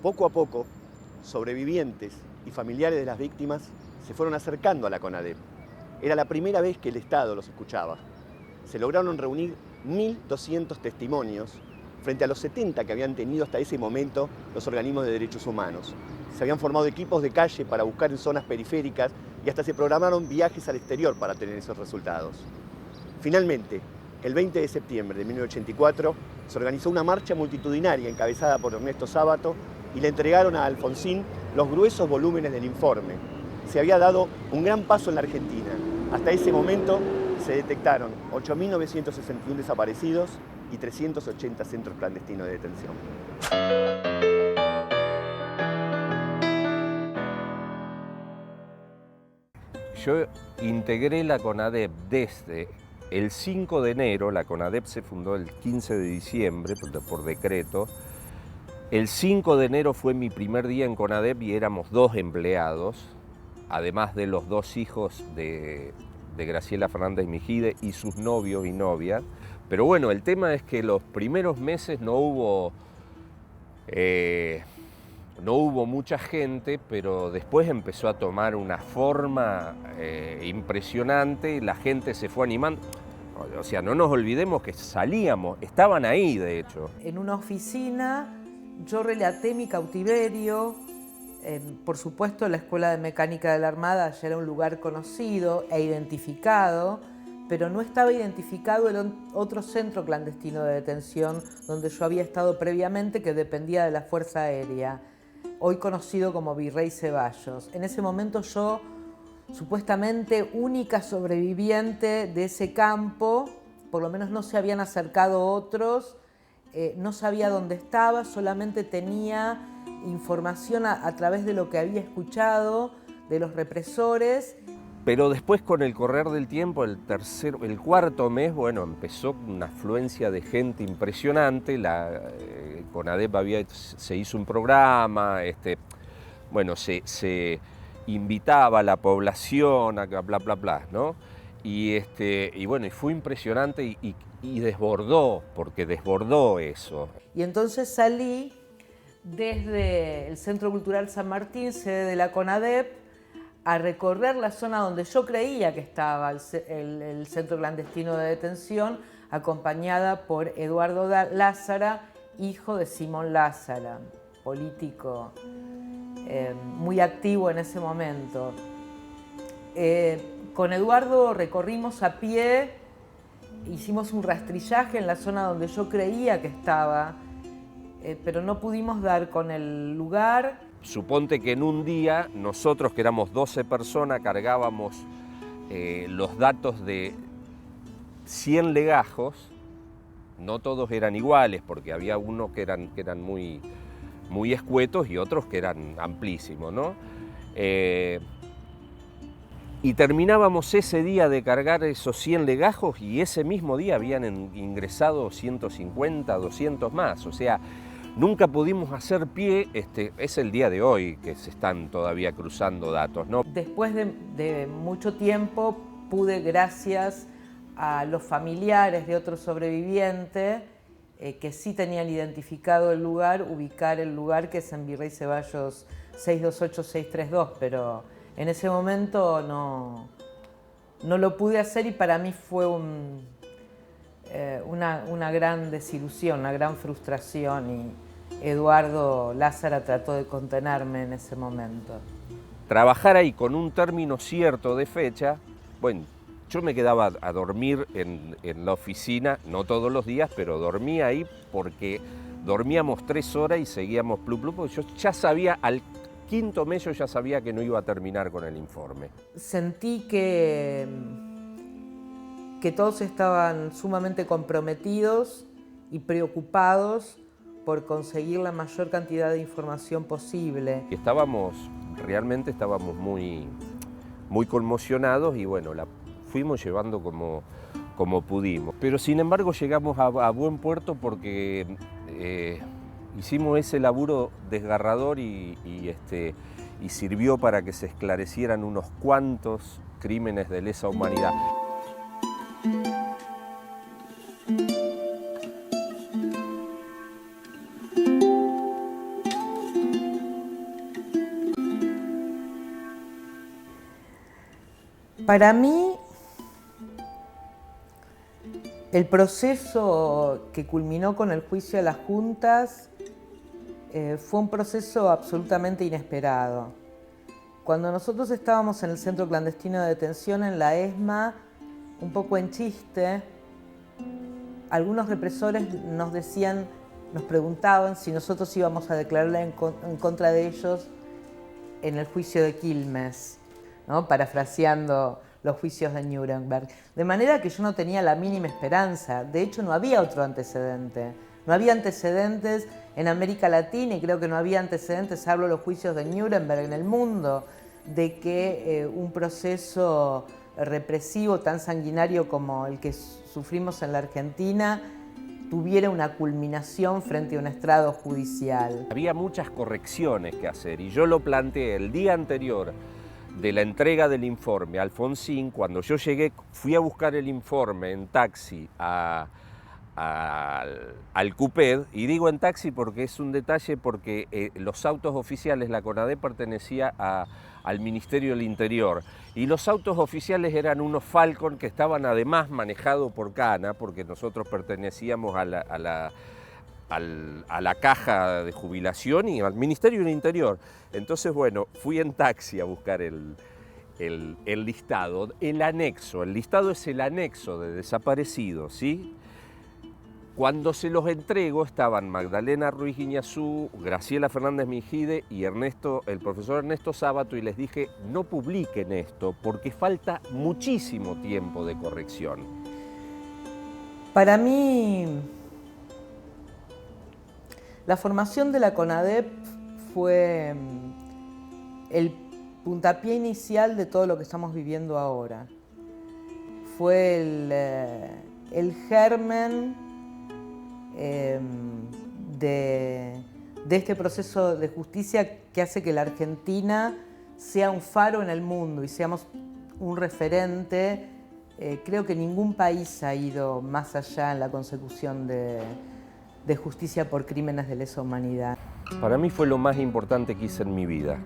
Poco a poco, sobrevivientes y familiares de las víctimas se fueron acercando a la CONADEP. Era la primera vez que el Estado los escuchaba. Se lograron reunir 1.200 testimonios frente a los 70 que habían tenido hasta ese momento los organismos de derechos humanos. Se habían formado equipos de calle para buscar en zonas periféricas y hasta se programaron viajes al exterior para tener esos resultados. Finalmente, el 20 de septiembre de 1984, se organizó una marcha multitudinaria encabezada por Ernesto Sábato y le entregaron a Alfonsín los gruesos volúmenes del informe. Se había dado un gran paso en la Argentina. Hasta ese momento se detectaron 8.961 desaparecidos y 380 centros clandestinos de detención. Yo integré la CONADEP desde el 5 de enero, la CONADEP se fundó el 15 de diciembre por decreto. El 5 de enero fue mi primer día en CONADEP y éramos 2 empleados, además de los 2 hijos de Graciela Fernández Mijide y sus novios y novias. Pero bueno, el tema es que los primeros meses no hubo mucha gente, pero después empezó a tomar una forma impresionante, la gente se fue animando. O sea, no nos olvidemos que salíamos, estaban ahí de hecho. En una oficina yo relaté mi cautiverio. Por supuesto, la Escuela de Mecánica de la Armada ya era un lugar conocido e identificado, pero no estaba identificado el otro centro clandestino de detención donde yo había estado previamente, que dependía de la Fuerza Aérea, hoy conocido como Virrey Ceballos. En ese momento yo, supuestamente única sobreviviente de ese campo, por lo menos no se habían acercado otros, no sabía dónde estaba, solamente tenía información a través de lo que había escuchado de los represores. Pero después, con el correr del tiempo, el cuarto mes, bueno, empezó una afluencia de gente impresionante. La CONADEP se hizo un programa, bueno, se invitaba a la población a bla, bla, bla, ¿no? Y bueno, y fue impresionante y desbordó, porque desbordó eso. Y entonces salí desde el Centro Cultural San Martín, sede de la CONADEP, a recorrer la zona donde yo creía que estaba el centro clandestino de detención, acompañada por Eduardo Lázara, hijo de Simón Lázara, político muy activo en ese momento. Con Eduardo recorrimos a pie, hicimos un rastrillaje en la zona donde yo creía que estaba, pero no pudimos dar con el lugar. Suponte que en un día, nosotros que éramos 12 personas, cargábamos los datos de 100 legajos. No todos eran iguales, porque había unos que eran muy escuetos y otros que eran amplísimos, ¿no? Y terminábamos ese día de cargar esos 100 legajos y ese mismo día habían ingresado 150, 200 más. O sea, nunca pudimos hacer pie, es el día de hoy que se están todavía cruzando datos, ¿no? Después de mucho tiempo pude, gracias a los familiares de otro sobreviviente, que sí tenían identificado el lugar, ubicar el lugar, que es en Virrey Ceballos 628-632, pero en ese momento no lo pude hacer y para mí fue una gran desilusión, una gran frustración, y Eduardo Lázara trató de contenerme en ese momento. Trabajar ahí con un término cierto de fecha, bueno, yo me quedaba a dormir en la oficina, no todos los días, pero dormía ahí porque dormíamos 3 horas y seguíamos plum, plum, porque yo ya sabía, al quinto mes yo ya sabía que no iba a terminar con el informe. Sentí que todos estaban sumamente comprometidos y preocupados por conseguir la mayor cantidad de información posible. Realmente estábamos muy conmocionados y bueno, la fuimos llevando como pudimos. Pero sin embargo llegamos a buen puerto porque hicimos ese laburo desgarrador y sirvió para que se esclarecieran unos cuantos crímenes de lesa humanidad. Para mí, el proceso que culminó con el juicio de las juntas fue un proceso absolutamente inesperado. Cuando nosotros estábamos en el centro clandestino de detención en la ESMA, un poco en chiste, algunos represores nos preguntaban si nosotros íbamos a declarar en contra de ellos en el juicio de Quilmes, ¿no? Parafraseando los juicios de Nuremberg. De manera que yo no tenía la mínima esperanza. De hecho, no había otro antecedente. No había antecedentes en América Latina y creo que no había antecedentes, salvo los juicios de Nuremberg en el mundo, de que un proceso represivo tan sanguinario como el que sufrimos en la Argentina tuviera una culminación frente a un estrado judicial. Había muchas correcciones que hacer y yo lo planteé el día anterior de la entrega del informe a Alfonsín. Cuando yo llegué, fui a buscar el informe en taxi al CUPED, y digo en taxi porque es un detalle, porque los autos oficiales, la CONADEP pertenecía al Ministerio del Interior, y los autos oficiales eran unos Falcon que estaban además manejados por Cana, porque nosotros pertenecíamos a la caja de jubilación y al Ministerio del Interior. Entonces, bueno, fui en taxi a buscar el listado, el anexo. El listado es el anexo de desaparecidos, ¿sí? Cuando se los entrego estaban Magdalena Ruiz Guiñazú, Graciela Fernández Mingide y el profesor Ernesto Sábato, y les dije, no publiquen esto porque falta muchísimo tiempo de corrección. Para mí, la formación de la CONADEP fue el puntapié inicial de todo lo que estamos viviendo ahora. Fue el germen de este proceso de justicia que hace que la Argentina sea un faro en el mundo y seamos un referente. Creo que ningún país ha ido más allá en la consecución de justicia por crímenes de lesa humanidad. Para mí fue lo más importante que hice en mi vida.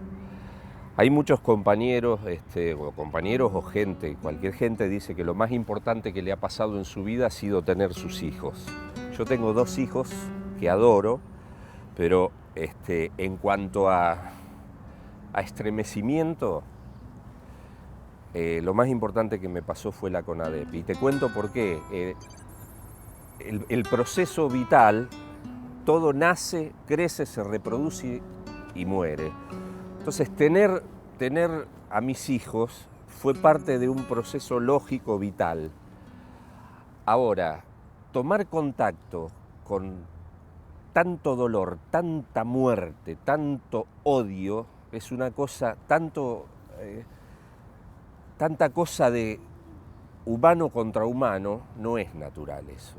Hay muchos compañeros, o gente, cualquier gente dice que lo más importante que le ha pasado en su vida ha sido tener sus hijos. Yo tengo 2 hijos que adoro, pero en cuanto a estremecimiento, lo más importante que me pasó fue la CONADEP. Y te cuento por qué. El proceso vital, todo nace, crece, se reproduce y muere. Entonces, tener a mis hijos fue parte de un proceso lógico vital. Ahora, tomar contacto con tanto dolor, tanta muerte, tanto odio, es una cosa, tanta cosa de humano contra humano, no es natural eso.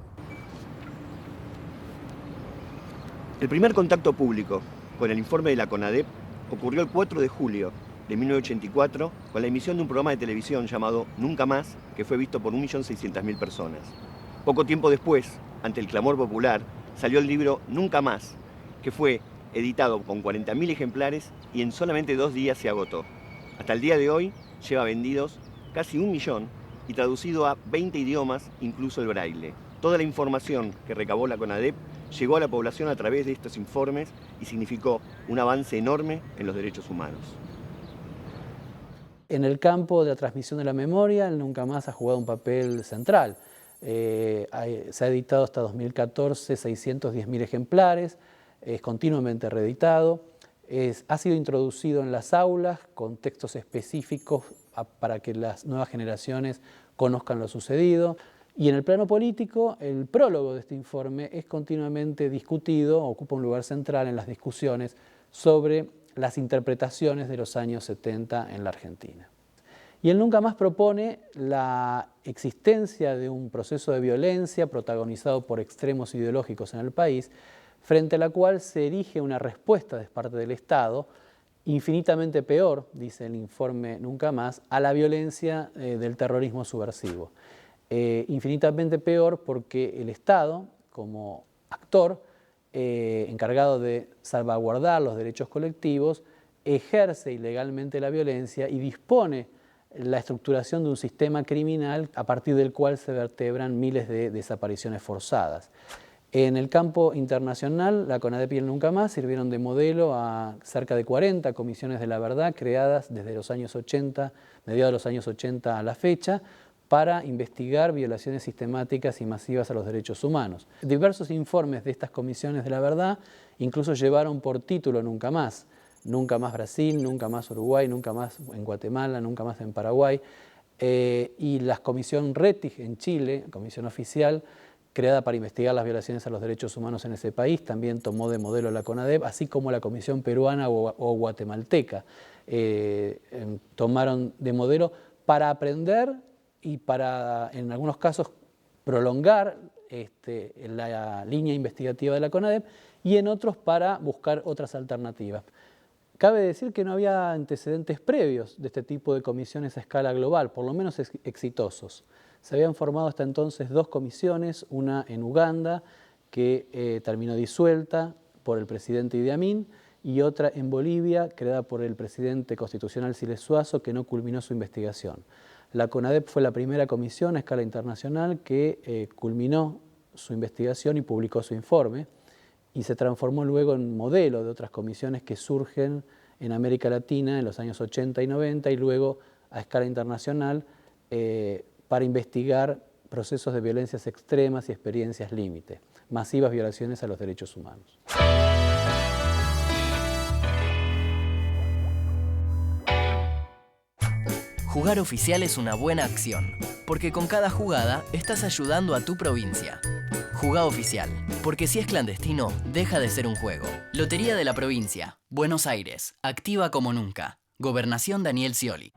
El primer contacto público con el informe de la CONADEP ocurrió el 4 de julio de 1984 con la emisión de un programa de televisión llamado Nunca Más, que fue visto por 1.600.000 personas. Poco tiempo después, ante el clamor popular, salió el libro Nunca Más, que fue editado con 40.000 ejemplares y en solamente 2 días se agotó. Hasta el día de hoy lleva vendidos casi 1 millón y traducido a 20 idiomas, incluso el braille. Toda la información que recabó la CONADEP llegó a la población a través de estos informes y significó un avance enorme en los derechos humanos. En el campo de la transmisión de la memoria, el Nunca Más ha jugado un papel central. Se ha editado hasta 2014 610.000 ejemplares, es continuamente reeditado, ha sido introducido en las aulas con textos específicos para que las nuevas generaciones conozcan lo sucedido. Y en el plano político, el prólogo de este informe es continuamente discutido, ocupa un lugar central en las discusiones sobre las interpretaciones de los años 70 en la Argentina. Y el Nunca Más propone la existencia de un proceso de violencia protagonizado por extremos ideológicos en el país, frente a la cual se erige una respuesta de parte del Estado infinitamente peor, dice el informe Nunca Más, a la violencia del terrorismo subversivo. Infinitamente peor porque el Estado, como actor encargado de salvaguardar los derechos colectivos, ejerce ilegalmente la violencia y dispone la estructuración de un sistema criminal a partir del cual se vertebran miles de desapariciones forzadas. En el campo internacional, la CONADEP y el Nunca Más sirvieron de modelo a cerca de 40 comisiones de la verdad creadas desde los años 80, mediados de los años 80 a la fecha, para investigar violaciones sistemáticas y masivas a los derechos humanos. Diversos informes de estas comisiones de la verdad incluso llevaron por título Nunca Más. Nunca Más Brasil, Nunca Más Uruguay, Nunca Más en Guatemala, Nunca Más en Paraguay. Y la comisión RETIG en Chile, comisión oficial, creada para investigar las violaciones a los derechos humanos en ese país, también tomó de modelo la CONADEP, así como la comisión peruana o guatemalteca. Tomaron de modelo para aprender y para, en algunos casos, prolongar la línea investigativa de la CONADEP y en otros para buscar otras alternativas. Cabe decir que no había antecedentes previos de este tipo de comisiones a escala global, por lo menos exitosos. Se habían formado hasta entonces 2 comisiones, una en Uganda, que terminó disuelta por el presidente Idi Amin, y otra en Bolivia, creada por el presidente constitucional Siles Suazo, que no culminó su investigación. La CONADEP fue la primera comisión a escala internacional que culminó su investigación y publicó su informe, y se transformó luego en modelo de otras comisiones que surgen en América Latina en los años 80 y 90 y luego a escala internacional para investigar procesos de violencias extremas y experiencias límite, masivas violaciones a los derechos humanos. Jugar oficial es una buena acción, porque con cada jugada estás ayudando a tu provincia. Jugá oficial, porque si es clandestino, deja de ser un juego. Lotería de la Provincia, Buenos Aires, activa como nunca. Gobernación Daniel Scioli.